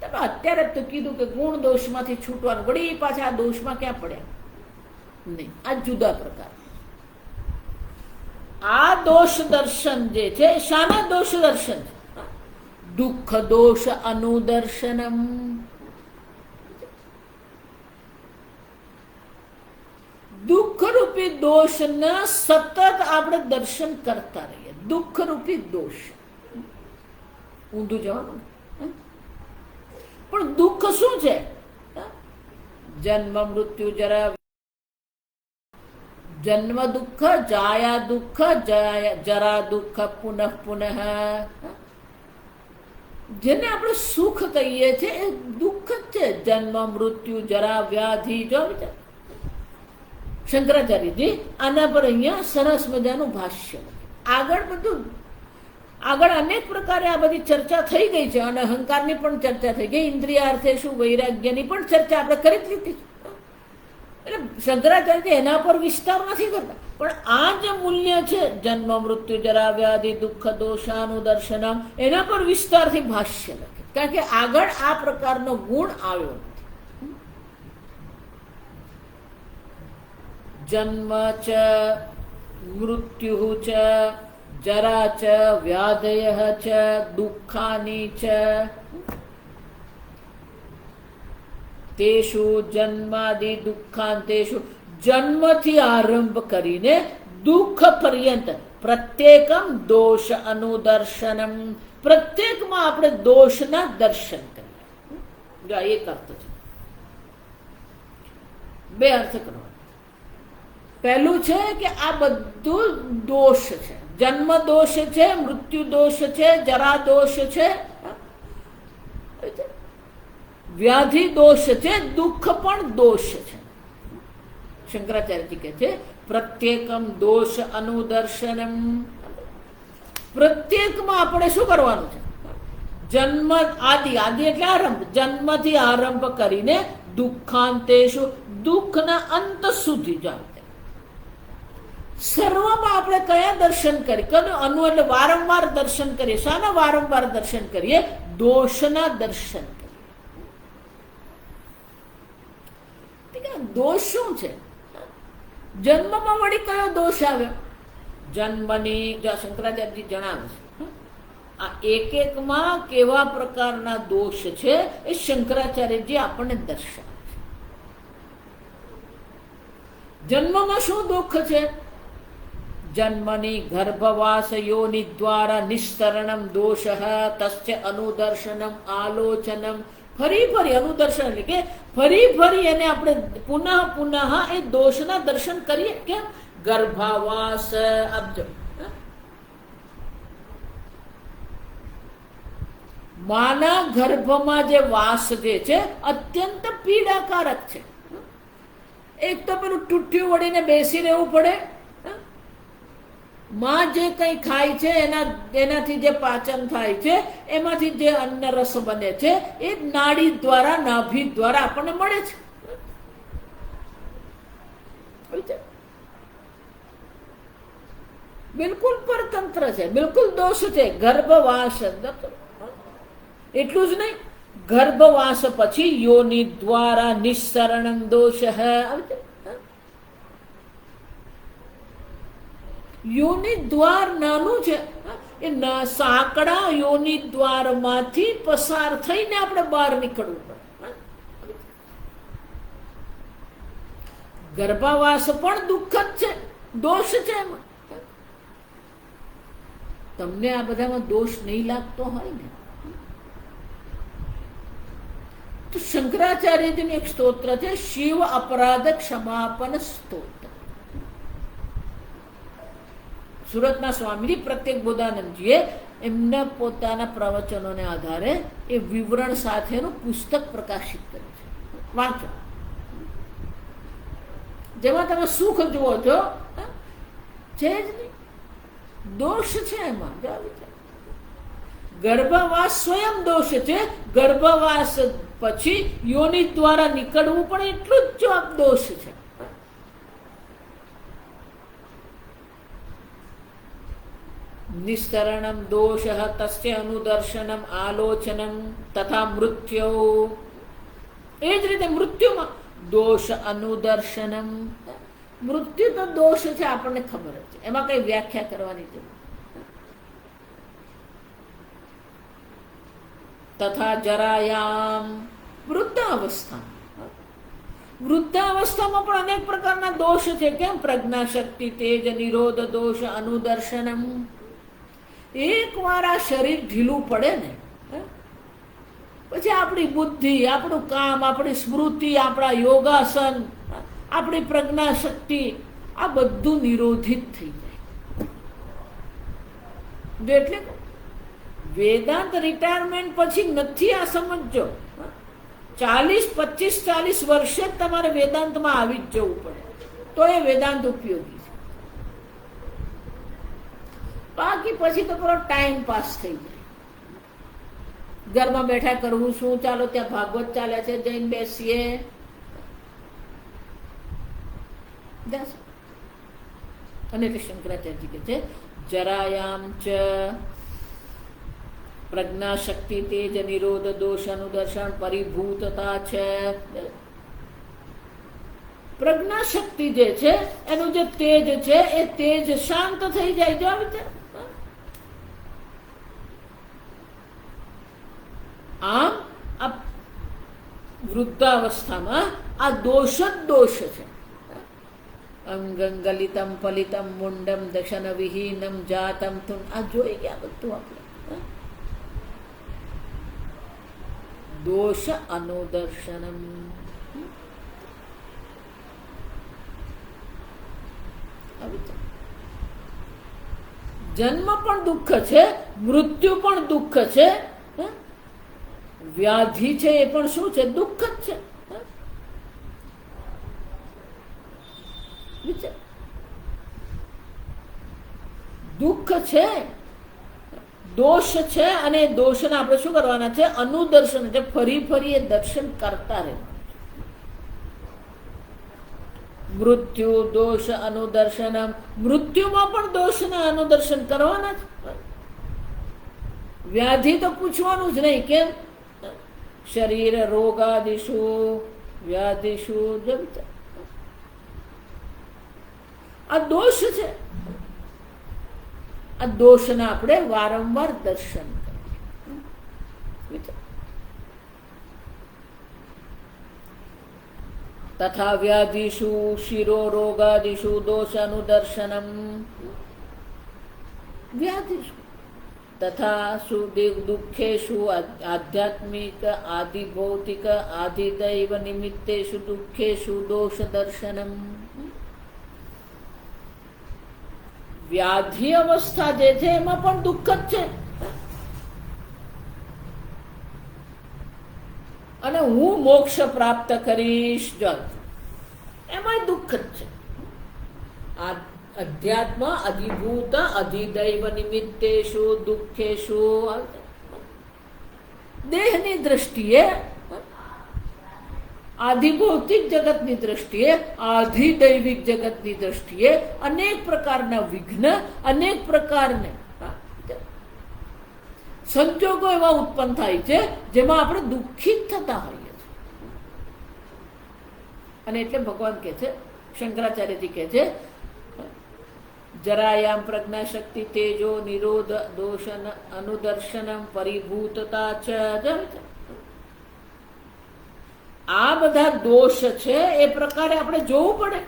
તમે અત્યારે તો કીધું કે ગુણ દોષમાંથી છૂટવાનું, વળી પાછા આ દોષમાં ક્યાં પડ્યા? નહીં, આ જુદા પ્રકાર. આ દોષ દર્શન જે છે, શાના દોષ દર્શન છે? દુઃખ દોષ અનુદર્શનમ. દુઃખ રૂપી દોષના સતત આપણે દર્શન કરતા રહીએ. દુઃખ રૂપી દોષ. ઊંધું જવાનું. પણ દુઃખ શું છે? જન્મ મૃત્યુ જરા જન્મ દુઃખ, જાયા દુઃખ, જરા દુઃખ, પુનઃ પુનઃ. જેને આપણે સુખ કહીએ છીએ એ દુઃખ જ છે. જન્મ, મૃત્યુ, જરા, વ્યાધિ. જો શંકરાચાર્યજી આના પર અહીંયા સરસ મજાનું ભાષ્ય. આગળ અનેક પ્રકારે આ બધી ચર્ચા થઈ ગઈ છે અને અહંકારની પણ ચર્ચા થઈ ગઈ, ઇન્દ્રિયાર્થે શું, વૈરાગ્યની પણ ચર્ચા આપણે કરી જ લીધી. એટલે શંકરાચાર્ય એના પર વિસ્તાર નથી કરતા, પણ આ જે મૂલ્ય છે જન્મ, મૃત્યુ, જરા, વ્યાધિ, દુઃખ, દોષાનું દર્શનમ, એના પર વિસ્તારથી ભાષ્ય લખે. કારણ કે આગળ આ પ્રકારનો ગુણ આવ્યો નથી. જન્મ ચ મૃત્યુ ચ જરા ચ વ્યાધય ચ દુઃખાની ચ તેષુ જન્માદિ દુઃખાંતેષુ. જન્મથી આરંભ કરીને દુઃખ પર્યંત પ્રત્યેકમ દોષ અનુદર્શનમ. પ્રત્યેકમાં આપણે દોષના દર્શન કરીએ. એક અર્થ છે, બે અર્થ કરવા. પહેલું છે કે આ બધું દોષ છે. જન્મ દોષ છે, મૃત્યુ દોષ છે, જરા દોષ છે, વ્યાધિ દોષ છે, દુઃખ પણ દોષ છે. શંકરાચાર્યજી કહે છે પ્રત્યેકમ દોષ અનુદર્શનમ. પ્રત્યેકમાં આપણે શું કરવાનું છે? જન્મ આદિ એટલે આરંભ, જન્મથી આરંભ કરીને દુઃખાંતેષુ, દુઃખના અંત સુધી જાઓ. સર્વમાં આપણે કયા દર્શન કરીએ? કયું અનુ એટલે વારંવાર દર્શન કરીએ. શાના વારંવાર દર્શન કરીએ? દોષના દર્શન કરીએ. દોષ શું છે? જન્મમાં વળી કયો દોષ આવ્યો? જન્મની શંકરાચાર્યજી જણાવે છે આ એક એકમાં કેવા પ્રકારના દોષ છે એ શંકરાચાર્યજી આપણને દર્શાવે છે. જન્મમાં શું દુઃખ છે? જન્મની ગર્ભવાસ યોનિ દ્વારા નિસ્તરણમ દોષ તસ્ય અનુદર્શનમ આલોચનમ. ફરી ફરી અનુદર્શન એટલે કે ફરી એને આપણે પુનઃ પુનઃ એ દોષના દર્શન કરીએ. કેમ? ગર્ભાવાસ. આપજો, માના ગર્ભમાં જે વાસ જે છે અત્યંત પીડાકારક છે. એક તો પેલું ટુટ્યું વળીને બેસી રહેવું પડે. માં જે કંઈ ખાય છે એનાથી જે પાચન થાય છે એમાંથી જે અન્ન રસ બને છે એ નાડી દ્વારા, નાભી દ્વારા આપણને મળે છે. બિલકુલ પરતંત્ર છે, બિલકુલ દોષ છે. ગર્ભવાસ એટલું જ નહીં, ગર્ભવાસ પછી યોનિ દ્વારા નિસ્સરણમ દોષ. યોનિ દ્વાર નાનું છે, એ સાંકડા યોનિ દ્વારમાંથી પસાર થઈને આપણે બહાર નીકળવું પડે. ગર્ભાવાસ પણ દુઃખ જ છે, દોષ છે. એમાં તમને આ બધામાં દોષ નહીં લાગતો હોય ને તો શંકરાચાર્યજીનું એક સ્તોત્ર છે શિવ અપરાધ ક્ષમાપન સ્તોત્ર. સુરતના સ્વામીજી પ્રત્યેક બોધાનંદજીએ એમના પોતાના પ્રવચનોને આધારે એ વિવરણ સાથેનું પુસ્તક પ્રકાશિત કર્યું છે. વાંચો, જેમાં તમે સુખ જુઓ છો છે જ નહીં, દોષ છે એમાં. ગર્ભવાસ સ્વયં દોષ છે. ગર્ભવાસ પછી યોનિ દ્વારા નીકળવું પણ એટલું જ દોષ છે. નિસ્તરણમ દોષ તસ્ય અનુદર્શનમ આલોચનમ તથા મૃત્યુ. એ જ રીતે મૃત્યુમાં દોષ અનુદર્શનમ. મૃત્યુ તો દોષ છે, આપણને ખબર જ છે, એમાં કઈ વ્યાખ્યા કરવાની જરૂર. તથા જરાયામ વૃદ્ધાવસ્થા. વૃદ્ધાવસ્થામાં પણ અનેક પ્રકારના દોષ છે. કેમ? પ્રજ્ઞા શક્તિ, તેજ, નિરોધ દોષ અનુદર્શનમ. એકવાર આ શરીર ઢીલું પડે ને પછી આપણી બુદ્ધિ, આપણું કામ, આપણી સ્મૃતિ, આપણા યોગાસન, આપણી પ્રજ્ઞા શક્તિ આ બધું નિરોધિત થઈ જાય. એટલે વેદાંત રિટાયરમેન્ટ પછી નથી, આ સમજો. 40 વર્ષે જ તમારે વેદાંતમાં આવી જ જવું પડે, તો એ વેદાંત ઉપયોગી છે. બાકી પછી તો પૂરો ટાઈમ પાસ થઈ જાય. ઘરમાં બેઠા કરવું શું, ચાલો ત્યાં ભાગવત ચાલે છે જઈને બેસીએ. અને એટલે શંકરાચાર્યજી કે છે જરાયામ ચ પ્રજ્ઞા શક્તિ તેજ નિરોધ દોષ અનુદર્શન પરિભૂતતા છે. પ્રજ્ઞા શક્તિ જે છે એનું જે તેજ છે એ તેજ શાંત થઈ જાય. જો આમ આ વૃદ્ધાવસ્થામાં આ દોષ જ દોષ છે. અંગં ગલિતમ ફલિતમ મુંડમ દશન વિહીનમ જાતમ તુન, આ જોઈ ગયા બધું આપણે. દોષ અનુદર્શનમ. જન્મ પણ દુઃખ છે, મૃત્યુ પણ દુઃખ છે, વ્યાધિ છે એ પણ શું છે? દુઃખ જ છે. દુઃખ છે, દોષ છે, અને દોષને આપણે શું કરવાના છે? અનુદર્શન, એટલે ફરી ફરી એ દર્શન કરતા રહે. મૃત્યુ દોષ અનુદર્શનમ. મૃત્યુમાં પણ દોષને અનુદર્શન કરવાના છે. વ્યાધિ તો પૂછવાનું જ નહીં. કેમ? શરીર રોગાદિશુ વ્યાધિશુ. આ દોષ છે. આ દોષના આપણે વારંવાર દર્શન કરીએ. તથા વ્યાધિષુ શિરો રોગાદિષુ દોષ અનુદર્શનમ. વ્યાધિષુ તથા દુઃખેષુ આધ્યાત્મિક આદિભૌતિક આદિદૈવ નિમિત્તેષુ દુઃખેષુ દોષ દર્શનમ. વ્યાધિ અવસ્થા જે છે એમાં પણ દુઃખ જ છે. અને હું મોક્ષ પ્રાપ્ત કરીશ જો એમાં દુઃખ જ છે. અધ્યાત્મ અધિભૂત અધિદૈવ નિમિત્તેષુ દુઃખેષુ. દેહની દ્રષ્ટિએ, આધિભૌતિક જગતની દ્રષ્ટિએ, આધિદૈવિક જગતની દ્રષ્ટિએ અનેક પ્રકારના વિઘ્ન, અનેક પ્રકારને સંજોગો એવા ઉત્પન્ન થાય છે જેમાં આપણે દુઃખિત થતા હોઈએ છીએ. અને એટલે ભગવાન કહે છે, શંકરાચાર્યજી કહે છે જરાયામ પ્રજ્ઞા શક્તિ તેજો નિરોધ દોષન અનુદર્શનમ પરિભૂતતા છે. આ બધા દોષ છે એ પ્રકારે આપણે જોવું પડે.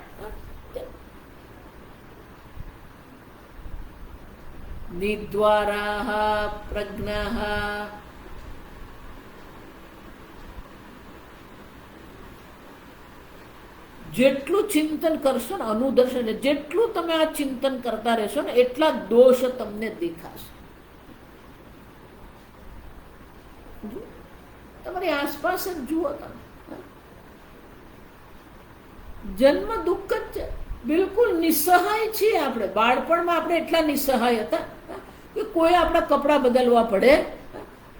નિદ્વારા પ્રજ્ઞા. જેટલું ચિંતન કરશો ને અનુદર્શન, જેટલું તમે આ ચિંતન કરતા રહેશો ને એટલા દોષ તમને દેખાશે. તમારી આસપાસ જ જુઓ તમે. જન્મ દુઃખ જ છે. બિલકુલ નિસહાય છીએ આપણે. બાળપણમાં આપણે એટલા નિસહાય હતા કે કોઈ આપણા કપડાં બદલવા પડે,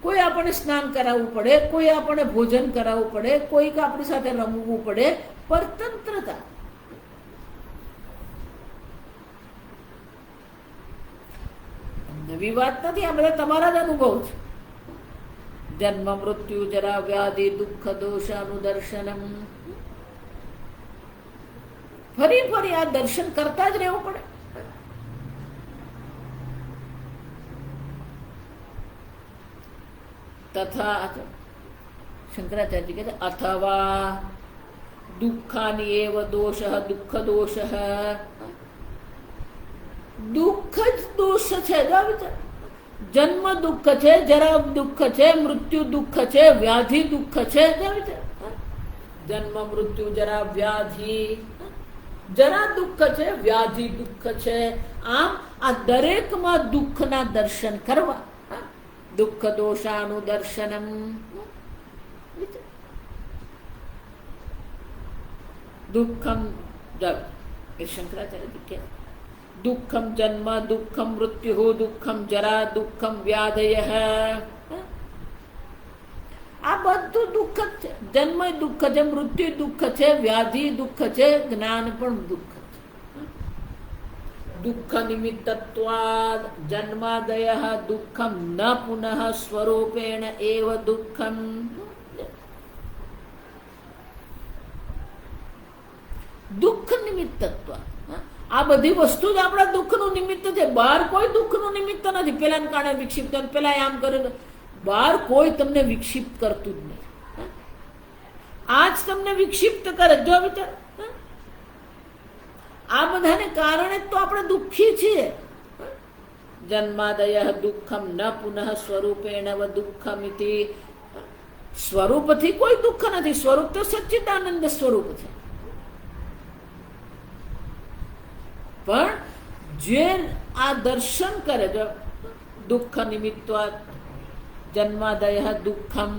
કોઈ આપણે સ્નાન કરાવવું પડે, કોઈ આપણે ભોજન કરાવવું પડે, કોઈક આપણી સાથે રમવું પડે. પરતંત્રતા. નવી વાત નથી, આ બધા તમારા જ અનુભવ છે. જન્મ મૃત્યુ જરા વ્યાધિ દુઃખ દોષ અનુદર્શનમ. ફરી ફરી આ દર્શન કરતા જ રહેવું પડે. તથા શંકરાચાર્ય કહે છે અથવા દુઃખાની એવ દોષ દુઃખ દોષ. દુઃખ જ દોષ છે. જન્મ દુઃખ છે, જરા દુઃખ છે, મૃત્યુ દુઃખ છે, વ્યાધિ દુઃખ છે. જન્મ મૃત્યુ જરા વ્યાધિ જરા દુઃખ છે, વ્યાધિ દુઃખ છે. આમ આ દરેકમાં દુઃખના દર્શન કરવા. દુઃખ દોષાનું દર્શનમ. દુઃખમ એ શંકરાચાર્ય કે દુઃખમ જન્મ, દુઃખમ મૃત્યુ, દુઃખમ જરા, દુઃખમ વ્યાધય. આ બધું દુઃખ જ છે. જન્મ દુઃખ છે, મૃત્યુ દુઃખ છે, વ્યાધિ દુઃખ છે, જ્ઞાન પણ દુઃખ છે. દુઃખ નિમિત્તત્વાદ જન્માદય દુઃખમ ન પુનઃ સ્વરૂપેણ એવ દુઃખમ. દુઃખ નિમિત્તત્વ. આ બધી વસ્તુ જ આપણા દુઃખનું નિમિત્ત છે. બહાર કોઈ દુઃખનું નિમિત્ત નથી. પેલાને કારણે વિક્ષિપ્ત, પેલા આમ કરે, બહાર કોઈ તમને વિક્ષિપ્ત કરતું જ નહીં. આજ તમને વિક્ષિપ્ત કરે. જો વિચાર, આ બધાને કારણે તો આપણે દુઃખી છીએ. જન્માદય દુઃખમ ન પુનઃ સ્વરૂપેણ દુઃખમિતિ. સ્વરૂપથી કોઈ દુઃખ નથી. સ્વરૂપ તો સચ્ચિદાનંદ સ્વરૂપ છે. પણ જે આ દર્શન કરે, જો દુઃખ નિમિત્તવાદ જન્માદય દુઃખમ,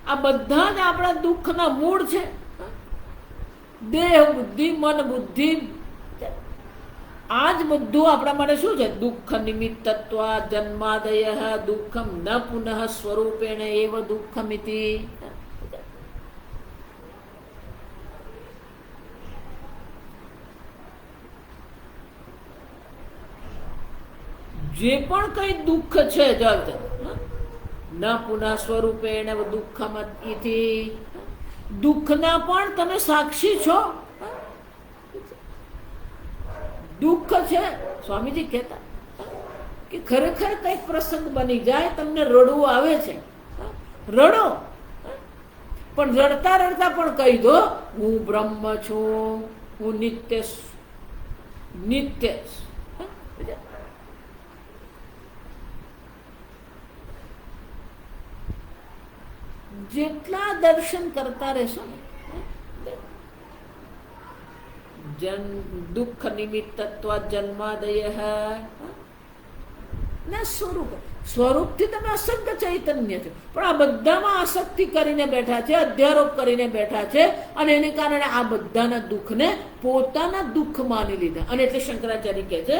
આ બધા જ આપણા દુઃખના મૂળ છે. દેહ, બુદ્ધિ, મન, બુદ્ધિ, આ જ બધું આપણા માટે શું છે? દુઃખ નિમિત્તત્વા જન્માદય દુઃખમ ન પુનઃ સ્વરૂપેણ એવ દુઃખમિતિ. જે પણ કઈ દુઃખ છે, ન પુનઃ સ્વરૂપેણ દુઃખમ ઇતિ. દુઃખના પણ તમે સાક્ષી છો. દુઃખ છે. સ્વામીજી કહેતા કે ખરેખર કઈક પ્રસંગ બની જાય, તમને રડવું આવે છે, રડો. પણ રડતા રડતા પણ કહી દો, હું બ્રહ્મ છું, હું નિત્ય નિત્ય. જેટલા દર્શન કરતા રહેશો ને, દુઃખ નિમિત્તત્વ જન્માદય ના સ્વરૂપ. સ્વરૂપથી તમે અસંગ ચૈતન્ય છો, પણ આ બધામાં આસક્તિ કરીને બેઠા છે, અધ્યારોપ કરીને બેઠા છે, અને એને કારણે આ બધાના દુઃખને પોતાના દુઃખ માની લીધા. અને એટલે શંકરાચાર્ય કહે છે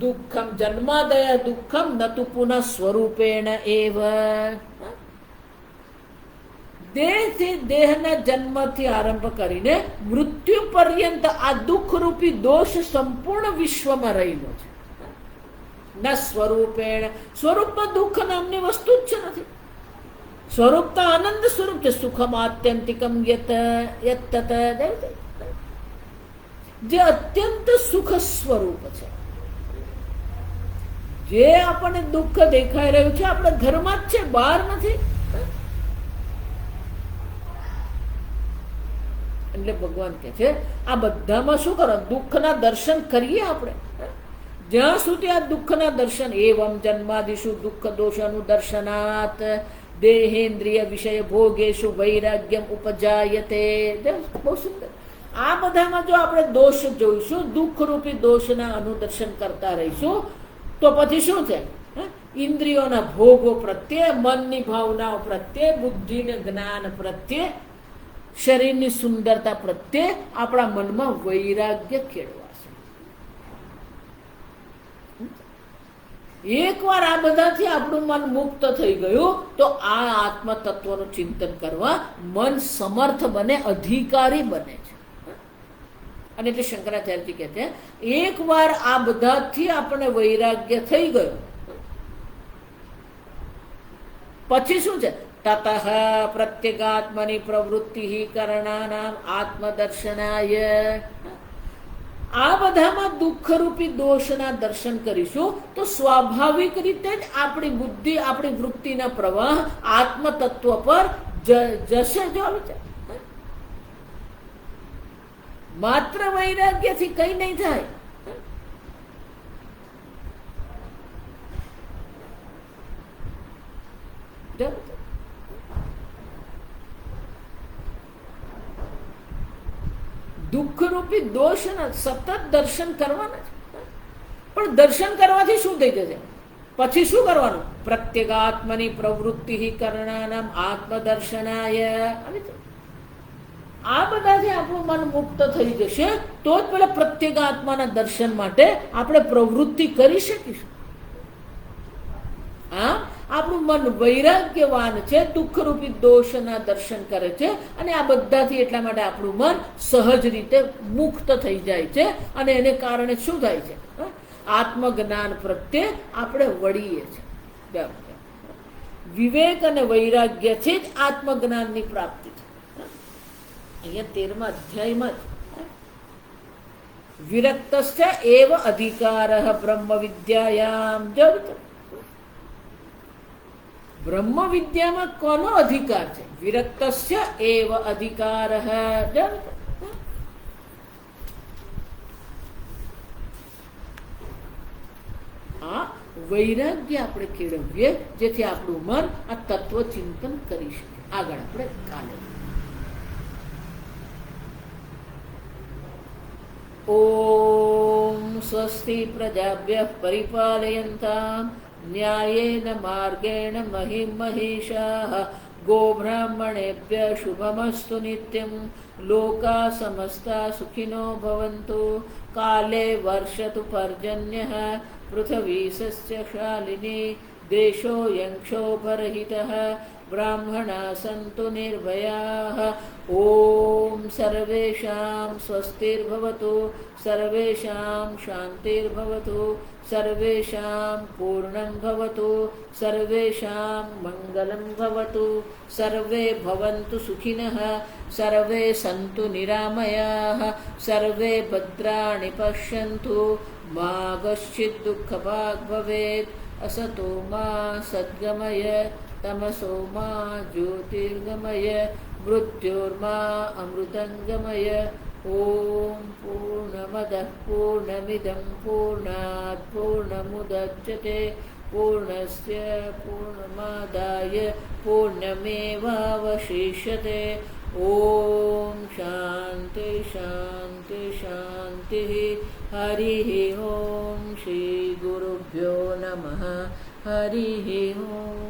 દુઃખમ જન્માદય દુઃખમ નતુ પુનઃ સ્વરૂપેણ એવ. દેહથી, દેહના જન્મથી આરંભ કરીને મૃત્યુ પર્યંત આ દુઃખ રૂપી દોષ સંપૂર્ણ વિશ્વમાં રહેલો છે. ન સ્વરૂપેણ. સ્વરૂપમાં દુઃખ નામની વસ્તુ જ છે નથી. સ્વરૂપ તો આનંદ સ્વરૂપ છે. સુખમ આત્યંતિકમ યત તત, જે અત્યંત સુખ સ્વરૂપ છે. જે આપણને દુઃખ દેખાઈ રહ્યું છે આપણા ઘરમાં જ છે, બહાર નથી. એટલે ભગવાન કહે છે આ બધામાં શું કરો? દુઃખના દર્શન કરીએ આપણે. જ્યાં સુધી આ દુઃખના દર્શન, એવમ જન્માદિશુ દુઃખ દોષનું દર્શનાત દેહેન્દ્રિય વિષય ભોગેશુ વૈરાગ્યમ ઉપજાયતે. બહુ સુંદર. આ બધામાં જો આપણે દોષ જોઈશું, દુઃખ રૂપી દોષના અનુદર્શન કરતા રહીશું, તો પછી શું છે? ઇન્દ્રિયોના ભોગો પ્રત્યે, મનની ભાવનાઓ પ્રત્યે, બુદ્ધિને જ્ઞાન પ્રત્યે, શરીરની સુંદરતા પ્રત્યે આપણા મનમાં વૈરાગ્ય કેળવાશે. એકવાર આ બધાથી આપણું મન મુક્ત થઈ ગયું તો આ આત્મ તત્વનું ચિંતન કરવા મન સમર્થ બને, અધિકારી બને છે. અને એટલે શંકરાચાર્યજી કહે છે એકવાર આ બધાથી આપણે વૈરાગ્ય થઈ ગયું પછી શું છે? તતઃ પ્રત્યેગાત્મની પ્રવૃત્તિ કરણાનામ આત્મદર્શનાય. આ બધામાં દુઃખરૂપી દોષના દર્શન કરીશું તો સ્વાભાવિક રીતે જ આપણી બુદ્ધિ, આપણી વૃત્તિના પ્રવાહ આત્મ તત્વ પર જશે. જો વિચાર, માત્ર વૈરાગ્યથી કઈ નહીં થાય. રૂપી દોષના સતત દર્શન કરવાના છે. પણ દર્શન કરવાથી શું થઈ જશે? પછી શું કરવાનું? પ્રત્યેગાત્મની પ્રવૃત્તિ કરણાનામ આત્મદર્શનાય. આ બધાથી આપણું મન મુક્ત થઈ જશે તો જ પેલા પ્રત્યેગાત્માના દર્શન માટે આપણે પ્રવૃત્તિ કરી શકીશું. આપણું મન વૈરાગ્યવાન છે, દુઃખરૂપી દોષના દર્શન કરે છે, અને આ બધાથી એટલા માટે આપણું મન સહજ રીતે મુક્ત થઈ જાય છે. અને એને કારણે શું થાય છે? આત્મજ્ઞાન પ્રત્યે આપણે વળીએ છીએ. વિવેક અને વૈરાગ્યથી જ આત્મજ્ઞાનની પ્રાપ્તિ છે. અહીંયા 13મા અધ્યાયમાં જ વિરક્તસ્ય એવ અધિકારઃ બ્રહ્મ વિદ્યાયામ. બ્રહ્મ વિદ્યામાં કોનો અધિકાર છે? વિરક્તસ્ય એવ અધિકારઃ. આ વૈરાગ્ય આપણે કેળવીએ જેથી આપણું મન આ તત્વ ચિંતન કરી શકે. આગળ આપણે કાલે. ઓમ સ્વસ્તિ પ્રજાભ્યઃ પરિપાલયન્તામ ન્યાયેન માર્ગેણ મહિં મહિષાઃ ગોબ્રાહ્મણેભ્યઃ શુભમસ્તુ નિત્યં લોકા સમસ્તા સુખિનો ભવન્તુ કાલે વર્ષતુ પર્જન્યઃ પૃથ્વી સસ્યશાલિની દેશોऽયં ક્ષોભરહિતઃ બ્રાહ્મણા સन्तુ નિર્ભયાઃ. ઓમ સર્વેષાં સ્વસ્તિર્ભવતુ સર્વેષાં શાન્તિર્ભવતુ સર્વેષાં પૂર્ણં ભવતુ સર્વેષાં મંગલં ભવતુ સર્વે ભવन्तુ સુખિનઃ સર્વે સन्तુ નિરામયાઃ સર્વે ભદ્રાણિ પશ્યन्तુ મા કશ્ચિદ દુઃખભાગ ભવેत्. असतो मा सद्गमय तमसो मा ज्योतिर्गमय मृत्योर्मा अमृतंगमय. ओम पूर्णमदः पूर्णमिदं पूर्णात् पूर्णमुदच्यते पूर्णस्य पूर्णमादाय पूर्णमेवावशिष्यते. ओम शांति शांति शांति. हरि ओम श्री गुरुभ्यो नमः. हरि ओम.